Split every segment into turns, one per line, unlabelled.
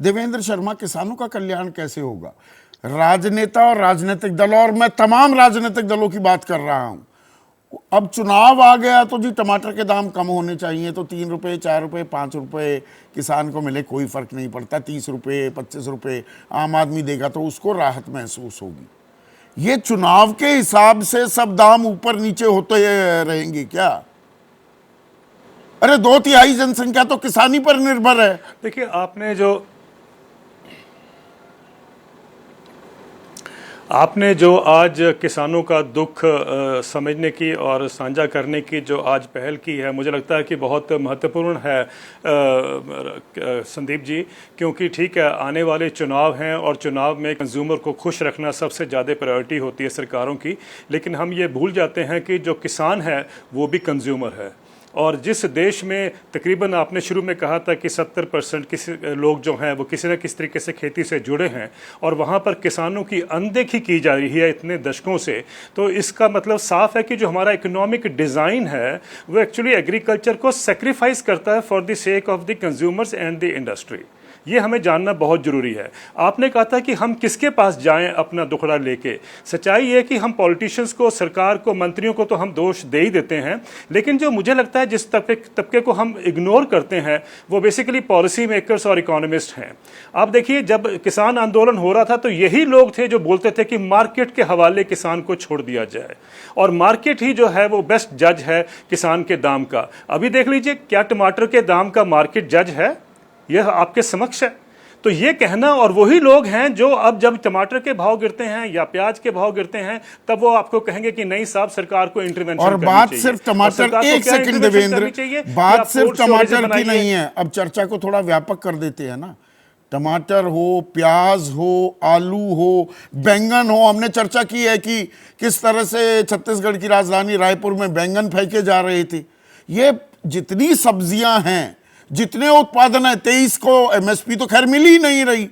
देवेंद्र शर्मा, किसानों का कल्याण कैसे होगा? राजनेता और राजनीतिक दल, और मैं तमाम राजनीतिक दलों की बात कर रहा हूं, अब चुनाव आ गया तो जी टमाटर के दाम कम होने चाहिए, तो 3 रुपये 4 रुपये 5 रुपये किसान को मिले, कोई फर्क नहीं पड़ता। 30 रुपये 25 रुपये आम आदमी देगा तो उसको राहत महसूस होगी। ये चुनाव के हिसाब से सब दाम ऊपर नीचे होते रहेंगे क्या? अरे 2/3 जनसंख्या तो किसानी पर निर्भर है।
देखिए, आपने जो आज किसानों का दुख समझने की और साझा करने की जो आज पहल की है, मुझे लगता है कि बहुत महत्वपूर्ण है संदीप जी, क्योंकि ठीक है, आने वाले चुनाव हैं और चुनाव में कंज्यूमर को खुश रखना सबसे ज़्यादा प्रायोरिटी होती है सरकारों की, लेकिन हम ये भूल जाते हैं कि जो किसान है वो भी कंज्यूमर है। और जिस देश में तकरीबन आपने शुरू में कहा था कि 70% किसी लोग जो हैं वो किसी न किसी तरीके से खेती से जुड़े हैं, और वहाँ पर किसानों की अनदेखी की जा रही है इतने दशकों से, तो इसका मतलब साफ है कि जो हमारा इकोनॉमिक डिज़ाइन है वो एक्चुअली एग्रीकल्चर को सेक्रीफाइस करता है for the sake of the consumers and the industry. ये हमें जानना बहुत ज़रूरी है। आपने कहा था कि हम किसके पास जाएं अपना दुखड़ा लेके। सच्चाई ये है कि हम पॉलिटिशियंस को, सरकार को, मंत्रियों को तो हम दोष दे ही देते हैं, लेकिन जो मुझे लगता है जिस तबके को हम इग्नोर करते हैं वो बेसिकली पॉलिसी मेकर्स और इकोनॉमिस्ट हैं। आप देखिए, जब किसान आंदोलन हो रहा था तो यही लोग थे जो बोलते थे कि मार्केट के हवाले किसान को छोड़ दिया जाए, और मार्केट ही जो है वो बेस्ट जज है किसान के दाम का। अभी देख लीजिए, क्या टमाटर के दाम का मार्केट जज है? यह आपके समक्ष है। तो ये कहना, और वही लोग हैं जो अब जब टमाटर के भाव गिरते हैं या प्याज के भाव गिरते हैं तब वो आपको कहेंगे कि नहीं साहब, सरकार को इंटरवेंशन
और बात सिर्फ टमाटर, एक सेकंड देवेंद्र, बात सिर्फ टमाटर की नहीं है। अब चर्चा को थोड़ा व्यापक कर देते हैं ना। टमाटर हो, प्याज हो, आलू हो, बैंगन हो। हमने चर्चा की है कि किस तरह से छत्तीसगढ़ की राजधानी रायपुर में बैंगन फेंके जा रहे थे। ये जितनी सब्जियां हैं, जितने उत्पादन है, 23 को एमएसपी तो खैर मिल ही नहीं रही,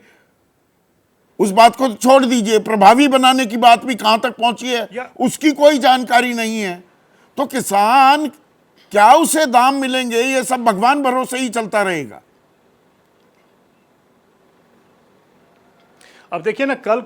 उस बात को छोड़ दीजिए। प्रभावी बनाने की बात भी कहां तक पहुंची है उसकी कोई जानकारी नहीं है। तो किसान क्या उसे दाम मिलेंगे, ये सब भगवान भरोसे ही चलता रहेगा।
अब देखिए ना, कल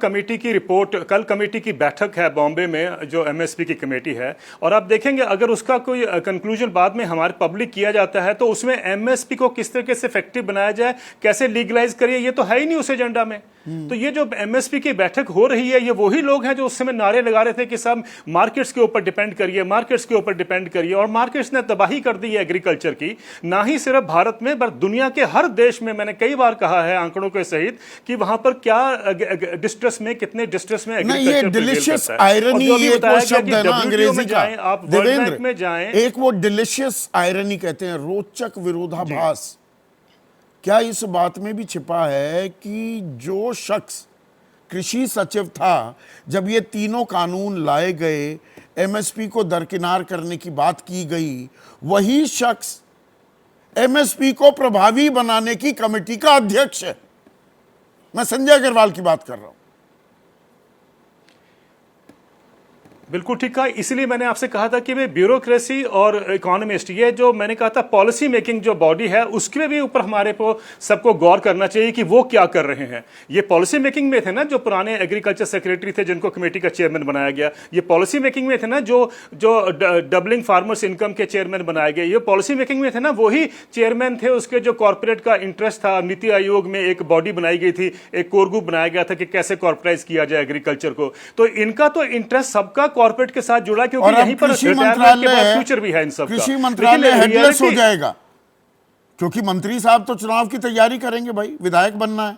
कमेटी की बैठक है बॉम्बे में, जो एमएसपी की कमेटी है, और आप देखेंगे अगर उसका कोई कंक्लूजन बाद में हमारे पब्लिक किया जाता है तो उसमें एमएसपी को किस तरीके से इफेक्टिव बनाया जाए, कैसे लीगलाइज करिए, ये तो है ही नहीं उस एजेंडा में। तो ये जो एमएसपी की बैठक हो रही है, ये वही लोग हैं जो उस समय नारे लगा रहे थे कि सब मार्केट्स के ऊपर डिपेंड करिए, मार्केट्स के ऊपर डिपेंड करिए, और मार्केट्स ने तबाही कर दी है एग्रीकल्चर की, ना ही सिर्फ भारत में बल्कि दुनिया के हर देश में। मैंने कई बार कहा है आंकड़ों के सहित कि वहां पर क्या डिस्ट्रेस में, कितने डिस्ट्रेस में एग्रीकल्चर
ये डिलीशियस आयरनी, एक वो शब्द है ना अंग्रेजी का,
आप वर्ल्ड बैंक में जाएं,
एक वो डिलीशियस आयरनी कहते हैं, रोचक विरोधाभास। क्या इस बात में भी छिपा है कि जो शख्स कृषि सचिव था जब ये तीनों कानून लाए गए, एमएसपी को दरकिनार करने की बात की गई, वही शख्स एमएसपी को प्रभावी बनाने की कमेटी का अध्यक्ष है? मैं संजय अग्रवाल की बात कर रहा हूं।
बिल्कुल ठीक कहा, इसलिए मैंने आपसे कहा था कि ब्यूरोक्रेसी और इकोनॉमिस्ट, ये जो मैंने कहा था पॉलिसी मेकिंग जो बॉडी है, उसके भी ऊपर हमारे को सबको गौर करना चाहिए कि वो क्या कर रहे हैं। ये पॉलिसी मेकिंग में थे ना जो पुराने एग्रीकल्चर सेक्रेटरी थे जिनको कमेटी का चेयरमैन बनाया गया, ये पॉलिसी मेकिंग में थे ना जो डबलिंग फार्मर्स इनकम के चेयरमैन बनाए गए, ये पॉलिसी मेकिंग में थे ना वही चेयरमैन थे उसके जो कॉर्पोरेट का इंटरेस्ट था। नीति आयोग में एक बॉडी बनाई गई थी, एक कोर ग्रुप बनाया गया था कि कैसे कॉर्पोरेटाइज किया जाए एग्रीकल्चर को। तो इनका तो इंटरेस्ट सबका कॉर्पोरेट के साथ जुड़ा, क्योंकि यहीं पर रिटायरमेंट के बाद फ्यूचर भी है इन सब का।
कृषि मंत्रालय हेडलेस हो जाएगा, क्योंकि मंत्री साहब तो चुनाव की तैयारी करेंगे, भाई विधायक बनना है।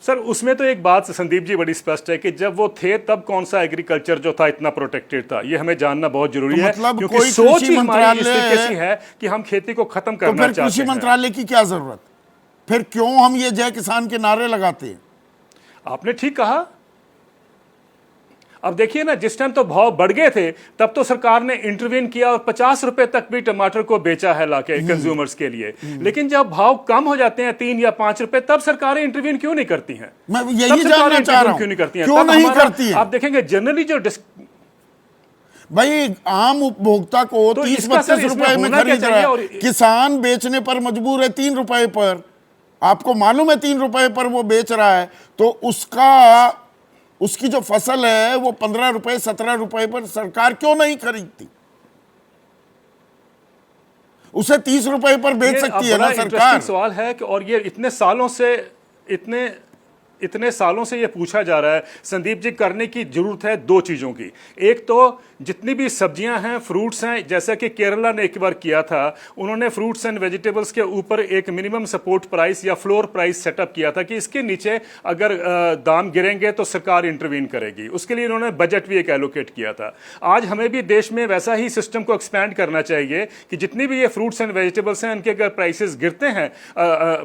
सर, उसमें तो एक बात संदीप जी बड़ी स्पष्ट है कि जब वो थे तब कौन सा एग्रीकल्चर जो था इतना प्रोटेक्टेड था, ये हमें जानना बहुत जरूरी है, क्योंकि सोच ही हमारी इस तरीके से है कि हम खेती को खत्म करना चाहते हैं।
कृषि मंत्रालय की क्या जरूरत? फिर क्यों हम ये जय किसान के नारे लगाते हैं?
आपने ठीक कहा। अब देखिए ना, जिस टाइम तो भाव बढ़ गए थे तब तो सरकार ने इंटरवीन किया और 50 रुपए तक भी टमाटर को बेचा है लाके कंज्यूमर्स के लिए। लेकिन जब भाव कम हो जाते हैं 3 या 5 रुपए, तब सरकारें इंटरवीन क्यों नहीं करती हैं?
मैं यही जानना चाह रहा हूं,
क्यों नहीं करती हैं?
क्यों नहीं करती हैं?
आप देखेंगे जनरली जो
भाई आम उपभोक्ता को
तो
30-32 रुपए में खरीद रहा है, किसान बेचने पर मजबूर है 3 रुपए पर। आपको मालूम है 3 रुपए पर वो बेच रहा है, तो उसकी जो फसल है वो 15 रुपए 17 रुपए पर सरकार क्यों नहीं खरीदती? उसे 30 रुपए पर बेच सकती है ना सरकार।
सवाल है कि और ये इतने सालों से ये पूछा जा रहा है संदीप जी, करने की जरूरत है दो चीज़ों की। एक तो जितनी भी सब्जियां हैं, फ्रूट्स हैं, जैसा कि केरला ने एक बार किया था, उन्होंने फ्रूट्स एंड वेजिटेबल्स के ऊपर एक मिनिमम सपोर्ट प्राइस या फ्लोर प्राइस सेटअप किया था कि इसके नीचे अगर दाम गिरेंगे तो सरकार इंटरवीन करेगी। उसके लिए उन्होंने बजट भी एक एलोकेट किया था। आज हमें भी देश में वैसा ही सिस्टम को एक्सपैंड करना चाहिए कि जितनी भी ये फ्रूट्स एंड वेजिटेबल्स हैं, उनके अगर प्राइसेस गिरते हैं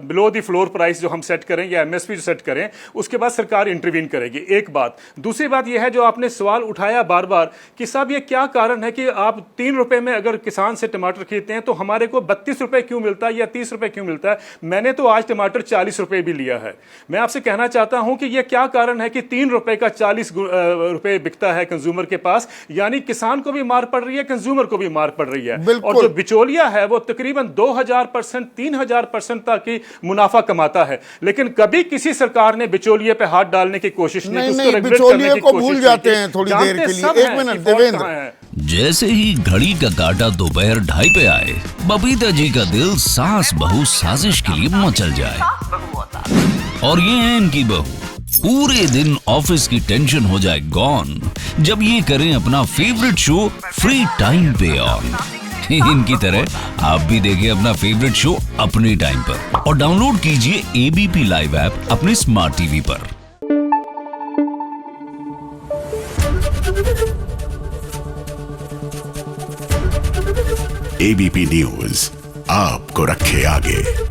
बिलो द फ्लोर प्राइस जो हम सेट करें या एमएसपी जो सेट करें, उसके बाद सरकार इंटरवीन करेगी। एक बात। दूसरी बात यह है जो आपने सवाल उठाया बार बार कि साहब ये क्या कारण है कि आप 3 रुपए में अगर किसान से टमाटर खरीदते हैं तो हमारे को 32 रुपए क्यों मिलता है या 30 रुपए क्यों मिलता है? मैंने तो आज टमाटर 40 रुपए भी लिया है। मैं आपसे कहना चाहता हूं कि यह क्या कारण है कि 3 रुपए का 40 रुपए बिकता है कंज्यूमर के पास, यानी किसान को भी मार पड़ रही है, कंज्यूमर को भी मार पड़ रही है। और जो बिचौलिया है वो तकरीबन 2000% 3000% तक की मुनाफा कमाता है, लेकिन कभी किसी सरकार ने बिचौलिया पे हाथ डालने की कोशिश नहीं,
बिचौलिए को भूल जाते हैं थोड़ी देर के लिए। 1 मिनट देवेंद्र।
जैसे ही घड़ी का काटा दोपहर 2:30 पे आए, बबीता जी का दिल सास बहू साजिश के लिए मचल जाए। और ये है इनकी बहू, पूरे दिन ऑफिस की टेंशन हो जाए गॉन जब ये करें अपना फेवरेट शो फ्री टाइम पे ऑन। इनकी तरह आप भी देखिए अपना फेवरेट शो अपने टाइम पर और डाउनलोड कीजिए एबीपी लाइव ऐप अपने स्मार्ट टीवी पर।
एबीपी न्यूज आपको रखे आगे।